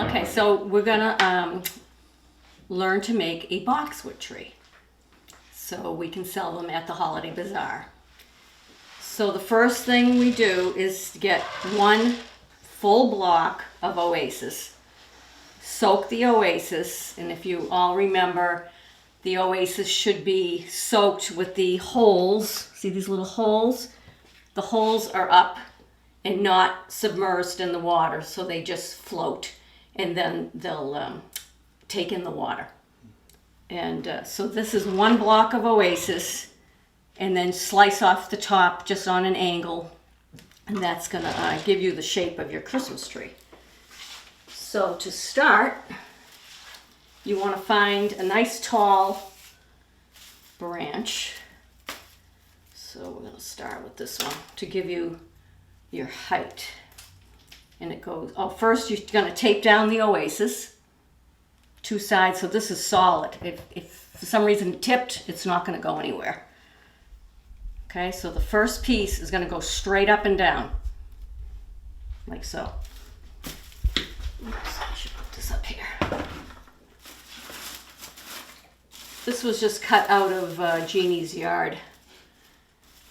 Okay, so we're gonna learn to make a boxwood tree so we can sell them at the Holiday Bazaar. So the first thing we do is get one full block of Oasis. Soak the Oasis, and if you all remember, the Oasis should be soaked with the holes. See these little holes? The holes are up and not submerged in the water, so they just float, and then they'll take in the water. And so this is one block of Oasis, and then slice off the top just on an angle, and that's gonna give you the shape of your Christmas tree. So to start, you want to find a nice tall branch. So we're going to start with this one to give you your height. And it goes, first you're going to tape down the Oasis, two sides, so this is solid. If for some reason it tipped, it's not going to go anywhere. Okay, so the first piece is going to go straight up and down, like so. Oops, I should put this up here. This was just cut out of Jeannie's yard.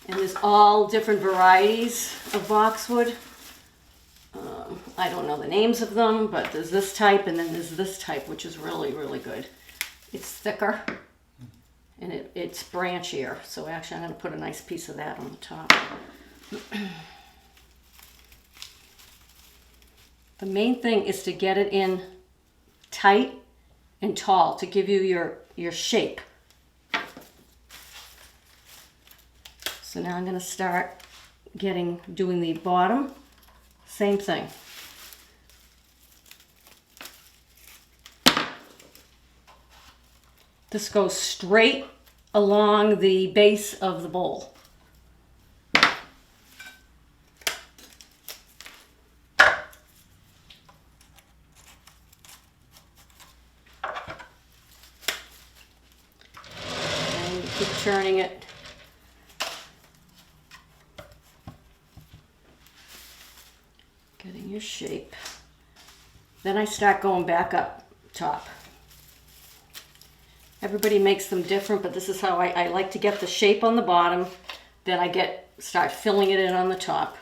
And there's all different varieties of boxwood. I don't know the names of them, but there's this type and then there's this type, which is really, really good. It's thicker and it's branchier. So actually I'm going to put a nice piece of that on the top. The main thing is to get it in tight and tall to give you your shape. So now I'm going to start doing the bottom. Same thing. This goes straight along the base of the bowl. Keep turning it. Getting your shape. Then I start going back up top. Everybody makes them different, but this is how I like to get the shape on the bottom. Then I start filling it in on the top.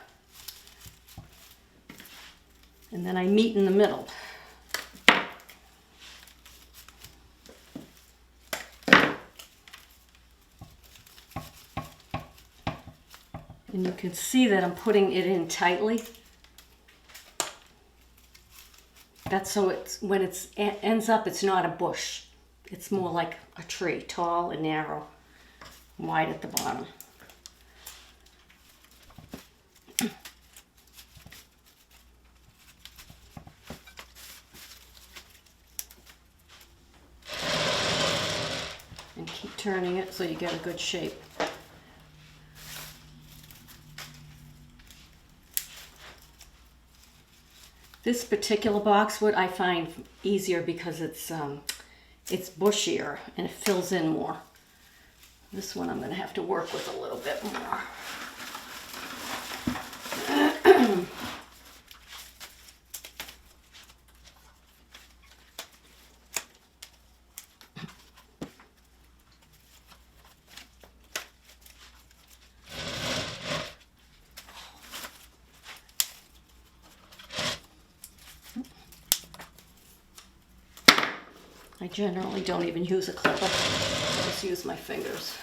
And then I meet in the middle. And you can see that I'm putting it in tightly. That's so when it ends up, it's not a bush. It's more like a tree, tall and narrow, wide at the bottom. And keep turning it so you get a good shape. This particular boxwood I find easier because it's bushier and it fills in more. This one I'm going to have to work with a little bit more. I generally don't even use a clipper, I just use my fingers.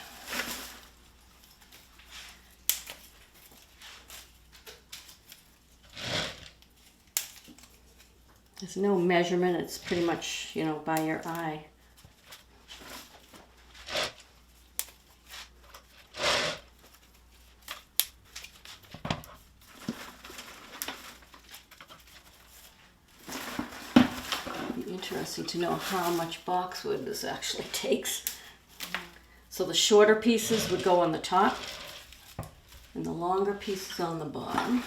There's no measurement, it's pretty much, by your eye. Interesting to know how much boxwood this actually takes. So the shorter pieces would go on the top and the longer pieces on the bottom.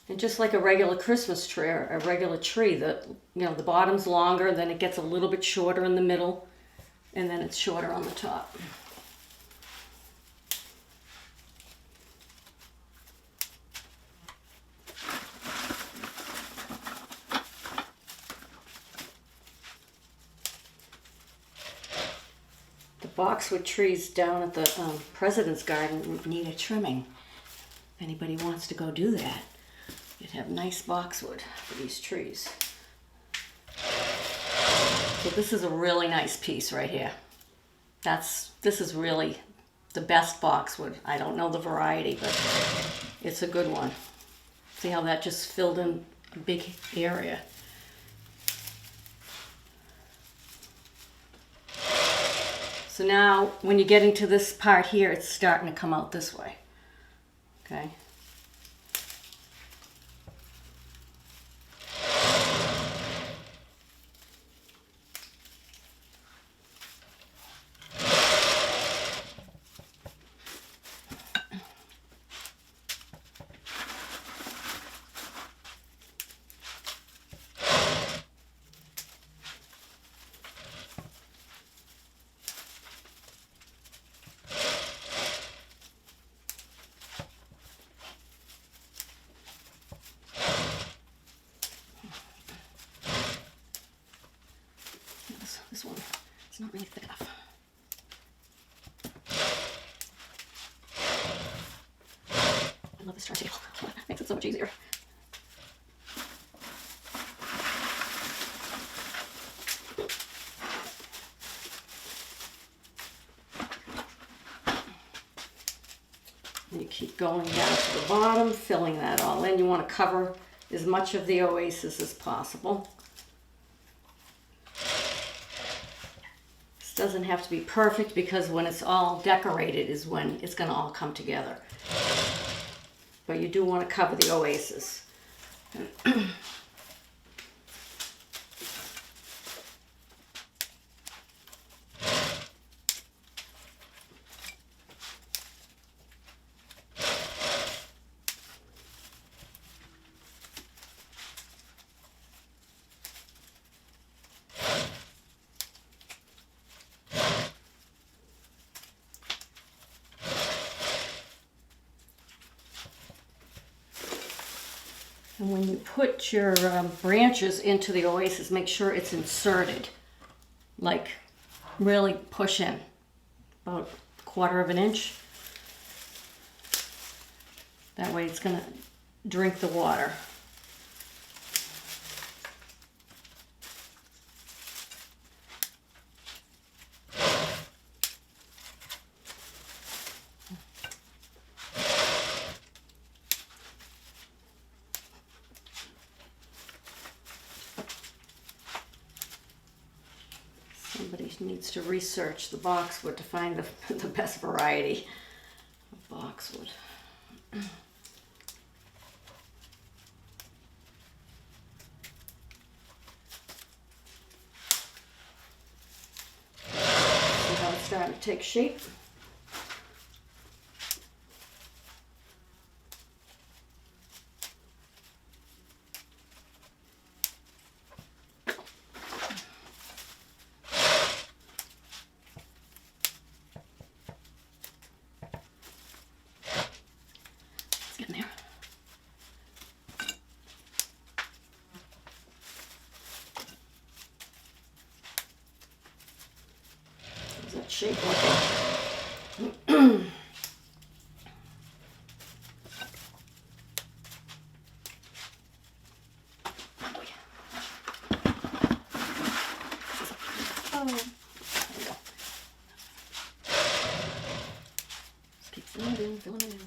And just like a regular Christmas tree or a regular tree, the bottom's longer, then it gets a little bit shorter in the middle, and then it's shorter on the top. boxwood trees down at the President's Garden need a trimming. If anybody wants to go do that, you'd have nice boxwood for these trees. So this is a really nice piece right here. This is really the best boxwood. I don't know the variety, but it's a good one. See how that just filled in a big area. So now when you're getting to this part here, it's starting to come out this way. Okay. This one, it's not really thick enough. I love this turntable. It makes it so much easier. And you keep going down to the bottom, filling that all in. You want to cover as much of the oasis as possible. Doesn't have to be perfect because when it's all decorated is when it's going to all come together. But you do want to cover the oasis. And when you put your branches into the oasis, make sure it's inserted. Like, really push in. About 1/4 of an inch. That way it's going to drink the water. Somebody needs to research the boxwood to find the best variety of boxwood. See how it's starting to take shape? Getting there. How's that shape looking? Oh, there we go. Just keep filling it in, filling it in.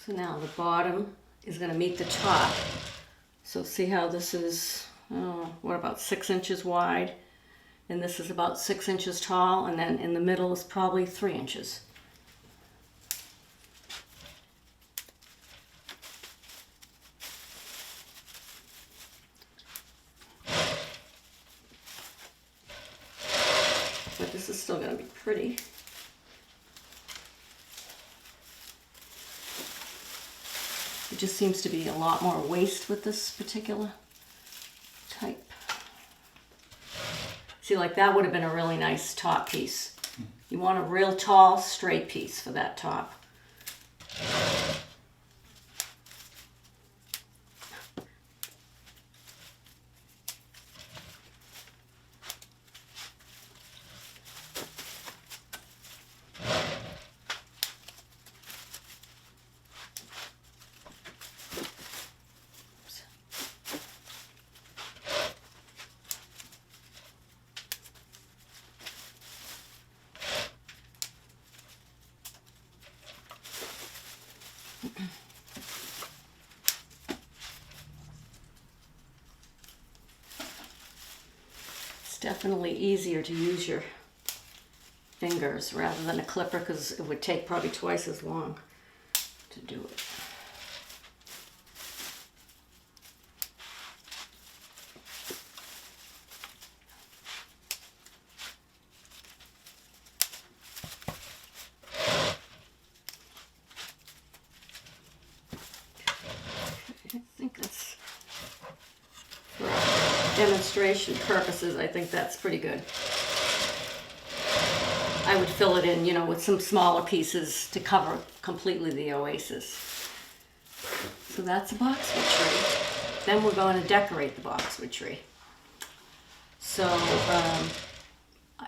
So now the bottom is going to meet the top. So see how this is, what, about 6 inches wide? And this is about 6 inches tall, and then in the middle is probably 3 inches. But this is still going to be pretty. just seems to be a lot more waste with this particular type. See, like that would have been a really nice top piece. You want a real tall, straight piece for that top. It's definitely easier to use your fingers rather than a clipper because it would take probably twice as long to do it. I think that's, for demonstration purposes, I think that's pretty good. I would fill it in, you know, with some smaller pieces to cover completely the oasis. So that's a boxwood tree. Then we're going to decorate the boxwood tree. So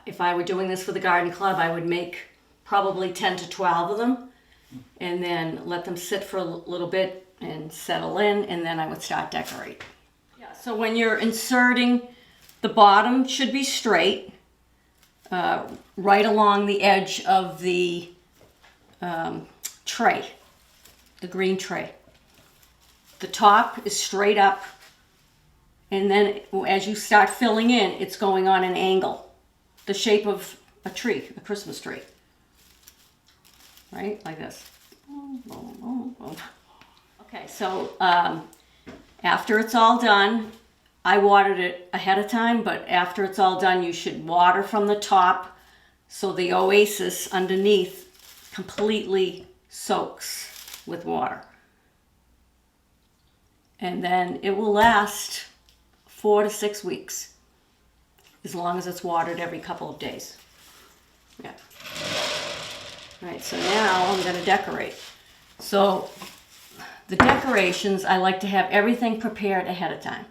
if I were doing this for the garden club, I would make probably 10 to 12 of them and then let them sit for a little bit and settle in, and then I would start decorating. Yeah, so when you're inserting, the bottom should be straight, right along the edge of the tray, the green tray. The top is straight up, and then as you start filling in, it's going on an angle, the shape of a tree, a Christmas tree, right, like this. Okay, so after it's all done, I watered it ahead of time, but after it's all done, you should water from the top so the oasis underneath completely soaks with water. And then it will last 4 to 6 weeks, as long as it's watered every couple of days. Yeah. All right, so now I'm going to decorate. So the decorations, I like to have everything prepared ahead of time.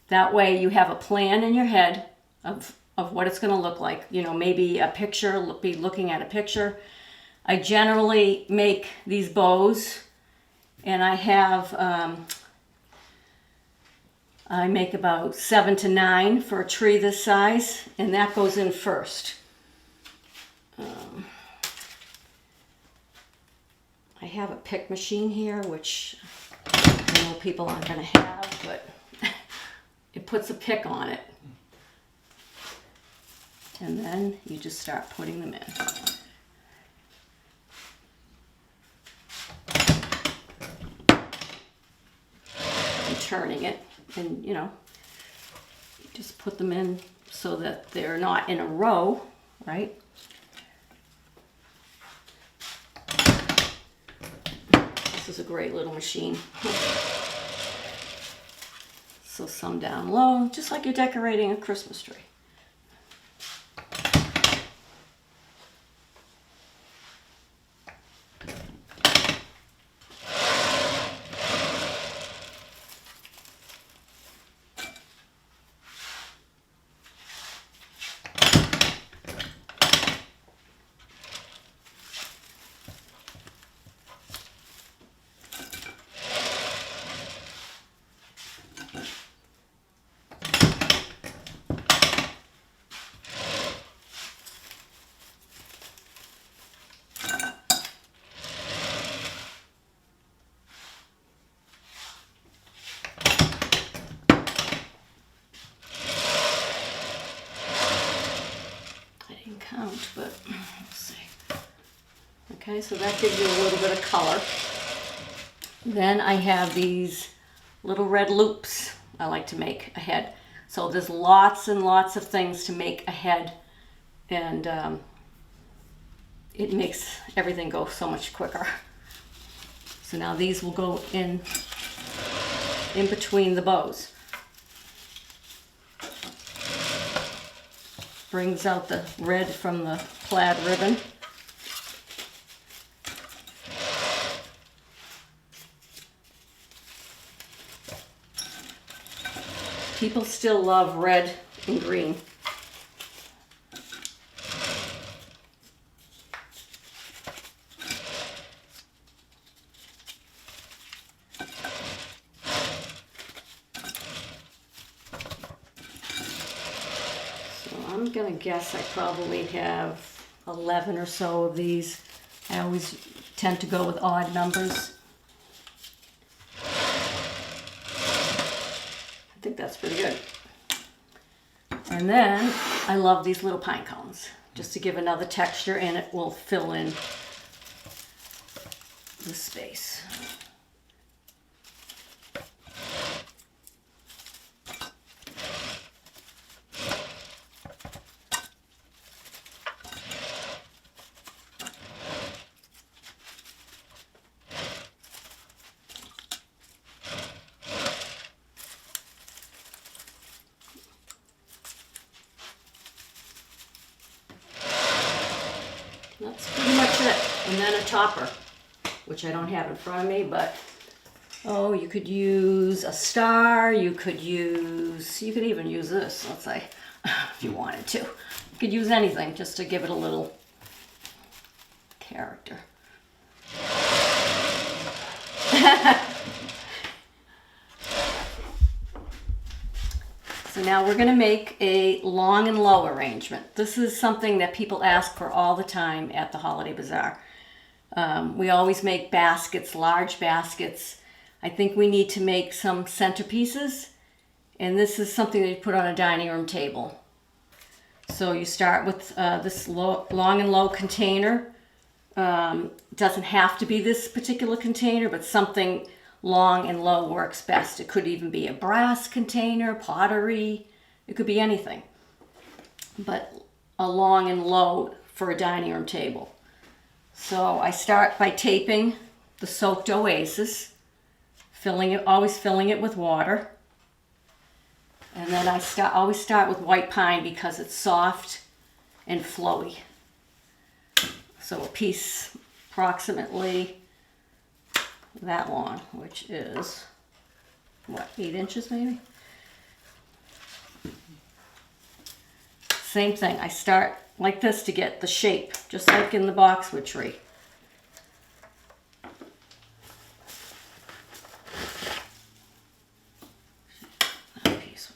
That way you have a plan in your head of what it's going to look like. You know, maybe a picture, be looking at a picture. I generally make these bows, and I have, I make about 7 to 9 for a tree this size, and that goes in first. I have a pick machine here, which I know people aren't going to have, but it puts a pick on it. And then you just start putting them in. And turning it, and you know, you just put them in so that they're not in a row, right? This is a great little machine. So some down low, just like you're decorating a Christmas tree. Count, but let's see. Okay, so that gives you a little bit of color. Then I have these little red loops I like to make ahead. So there's lots and lots of things to make ahead, and it makes everything go so much quicker. So now these will go in between the bows. Brings out the red from the plaid ribbon. People still love red and green. I'm gonna guess I probably have 11 or so of these. I always tend to go with odd numbers. I think that's pretty good. And then I love these little pine cones, just to give another texture, and it will fill in the space. That's pretty much it. And then a topper, which I don't have in front of me, but oh, you could use a star, you could even use this, let's say, if you wanted to. You could use anything just to give it a little character. So now we're going to make a long and low arrangement. This is something that people ask for all the time at the Holiday Bazaar. We always make baskets, large baskets. I think we need to make some centerpieces, and this is something that you put on a dining room table. So you start with this long and low container. Doesn't have to be this particular container, but something long and low works best. It could even be a brass container, pottery, it could be anything. But a long and low for a dining room table. So I start by taping the soaked oasis, always filling it with water. And then I always start with white pine because it's soft and flowy. So a piece approximately that long, which is, what, 8 inches maybe? Same thing, I start like this to get the shape, just like in the boxwood tree. That piece.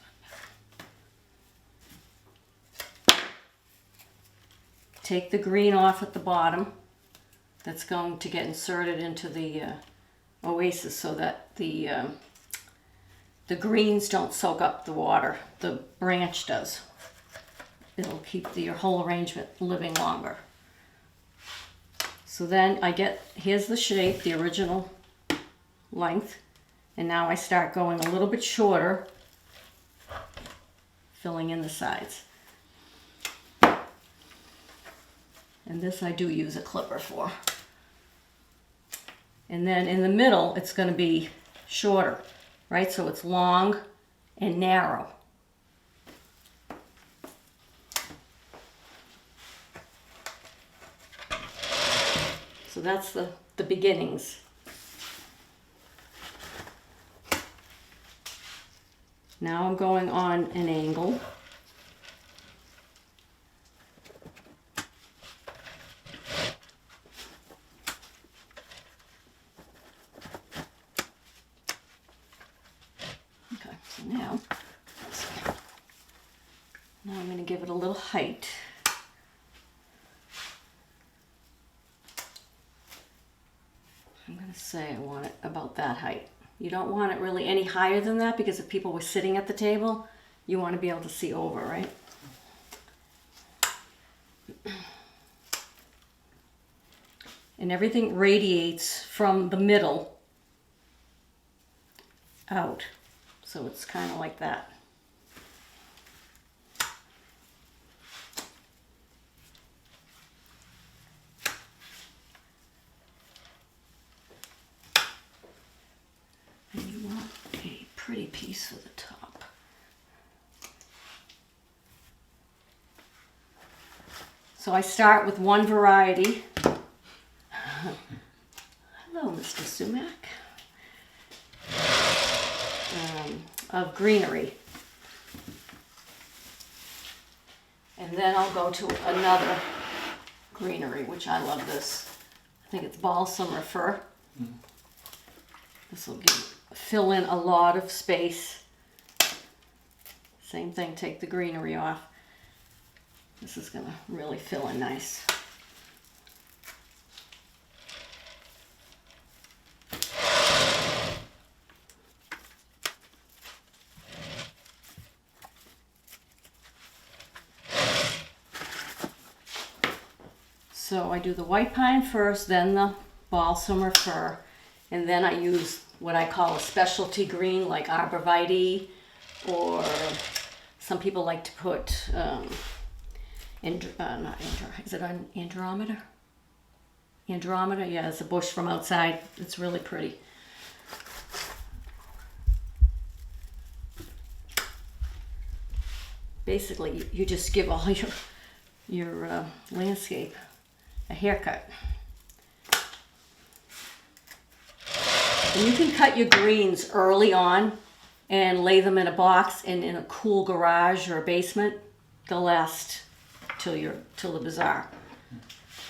Take the green off at the bottom. That's going to get inserted into the oasis so that the greens don't soak up the water. The branch does. It'll keep your whole arrangement living longer. So then here's the shape, the original length, and now I start going a little bit shorter, filling in the sides. And this I do use a clipper for. And then in the middle, it's going to be shorter, right? So it's long and narrow. So that's the beginnings. Now I'm going on an angle. Okay, so now I'm going to give it a little height. I'm going to say I want it about that height. You don't want it really any higher than that because if people were sitting at the table, you want to be able to see over, right? And everything radiates from the middle out. So it's kind of like that. pretty piece for the top. So I start with one variety. Hello, Mr. Sumac. Of greenery. And then I'll go to another greenery, which I love this. I think it's balsam or fir. This will fill in a lot of space. Same thing, take the greenery off. This is gonna really fill in nice. So I do the white pine first, then the balsam or fir, and then I use what I call a specialty green like arborvitae, or some people like to put, is it an Andromeda? Andromeda, yeah, it's a bush from outside. It's really pretty. Basically, you just give all your landscape a haircut. And you can cut your greens early on and lay them in a box and in a cool garage or a basement. They'll last till the bazaar.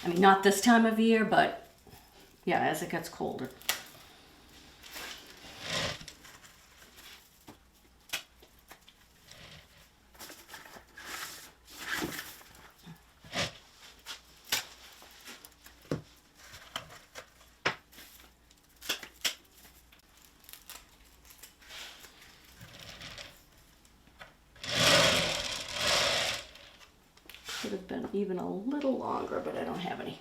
I mean, not this time of year, but yeah, as it gets colder. Could have been even a little longer, but I don't have any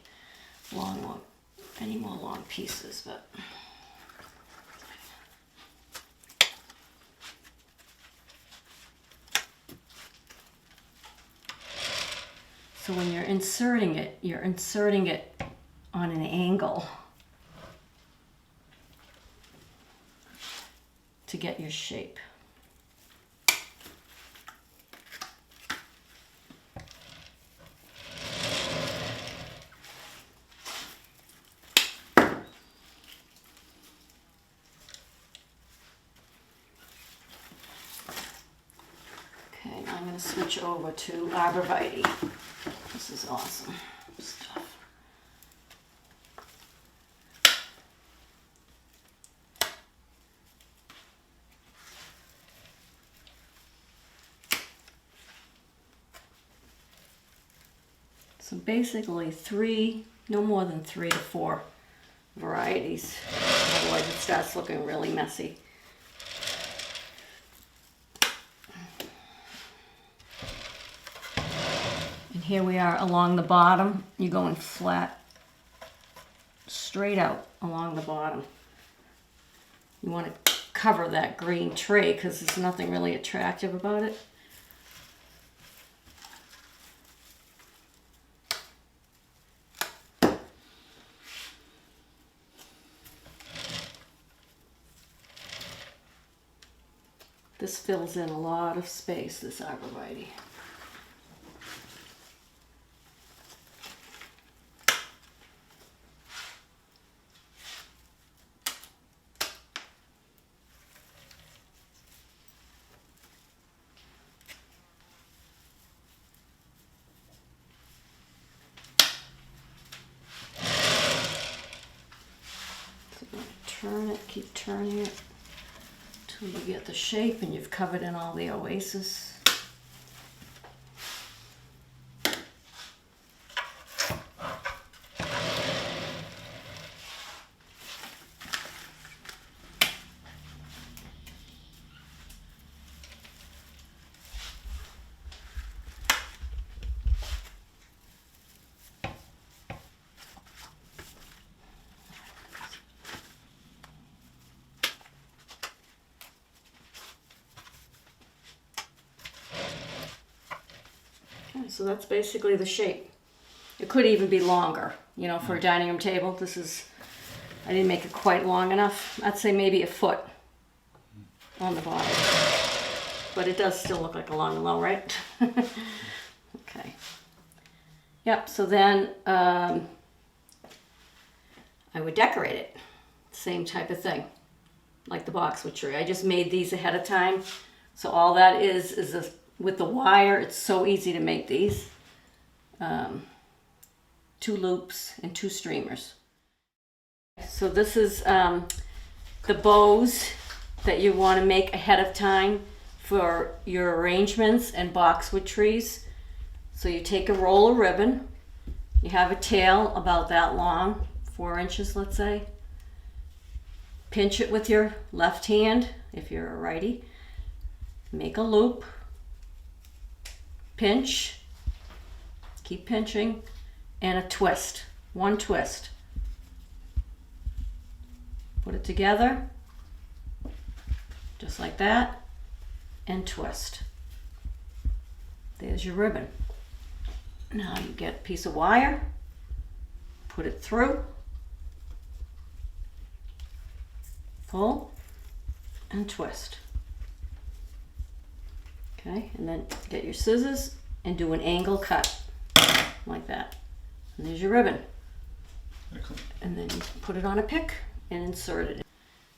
more long pieces, but so when you're inserting it on an angle to get your shape. I'm going to switch over to arborvitae. This is awesome stuff. So basically no more than 3 to 4 varieties. Otherwise it starts looking really messy. Here we are along the bottom. You're going flat, straight out along the bottom. You want to cover that green tray because there's nothing really attractive about it. This fills in a lot of space, this arborvitae. Turn it, keep turning it till you get the shape and you've covered in all the oasis. So that's basically the shape. It could even be longer, you know, for a dining room table. I didn't make it quite long enough. I'd say maybe a foot. on the bottom. But it does still look like a long and low, right? Okay. Yep, so then I would decorate it. Same type of thing, like the boxwood tree. I just made these ahead of time. So all that is with the wire, it's so easy to make these. 2 loops and 2 streamers. So this is the bows that you want to make ahead of time for your arrangements and boxwood trees. So you take a roll of ribbon, you have a tail about that long, 4 inches let's say. Pinch it with your left hand if you're a righty. Make a loop, pinch, keep pinching, and a twist, 1 twist. Put it together, just like that, and twist. There's your ribbon. Now you get a piece of wire, put it through, pull, and twist. Okay, and then get your scissors and do an angle cut, like that. And there's your ribbon. Excellent. And then you put it on a pick and insert it.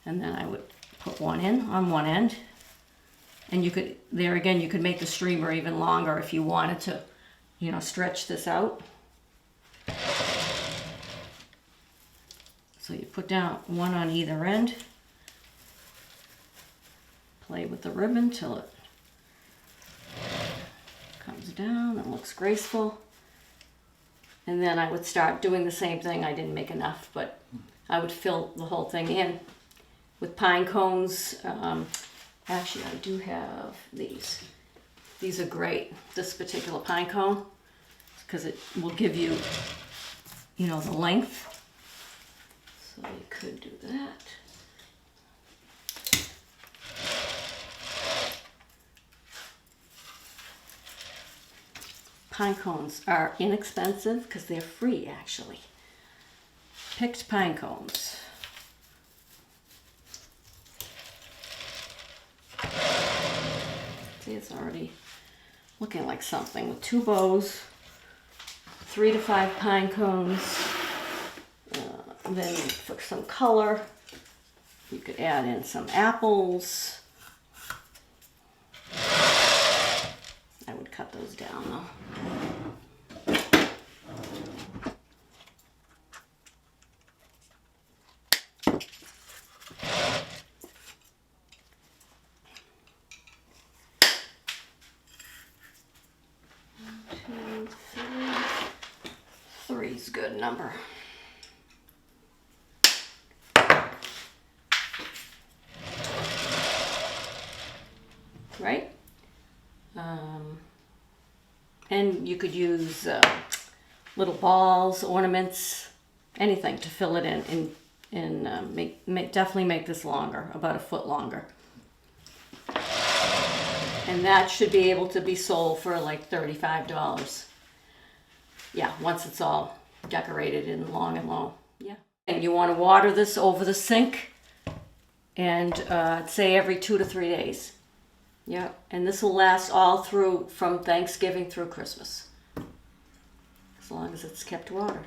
And then I would put one in on one end. And you could, there again, you could make the streamer even longer if you wanted to, you know, stretch this out. So you put down one on either end. Play with the ribbon till it comes down and looks graceful. And then I would start doing the same thing. I didn't make enough, but I would fill the whole thing in with pine cones. Actually, I do have these. These are great, this particular pine cone, because it will give you, you know, the length. So you could do that. Pine cones are inexpensive because they're free, actually. Picked pine cones. See, it's already looking like something with 2 bows, 3 to 5 pine cones. Then for some color, you could add in some apples. I would cut those down though. Three's a good number. Right? And you could use little balls, ornaments, anything to fill it in and definitely make this longer, about 1 foot longer. And that should be able to be sold for like $35. Yeah, once it's all decorated and long and low. Yeah. And you want to water this over the sink and say every 2 to 3 days. Yeah, and this will last all through from Thanksgiving through Christmas, as long as it's kept watered.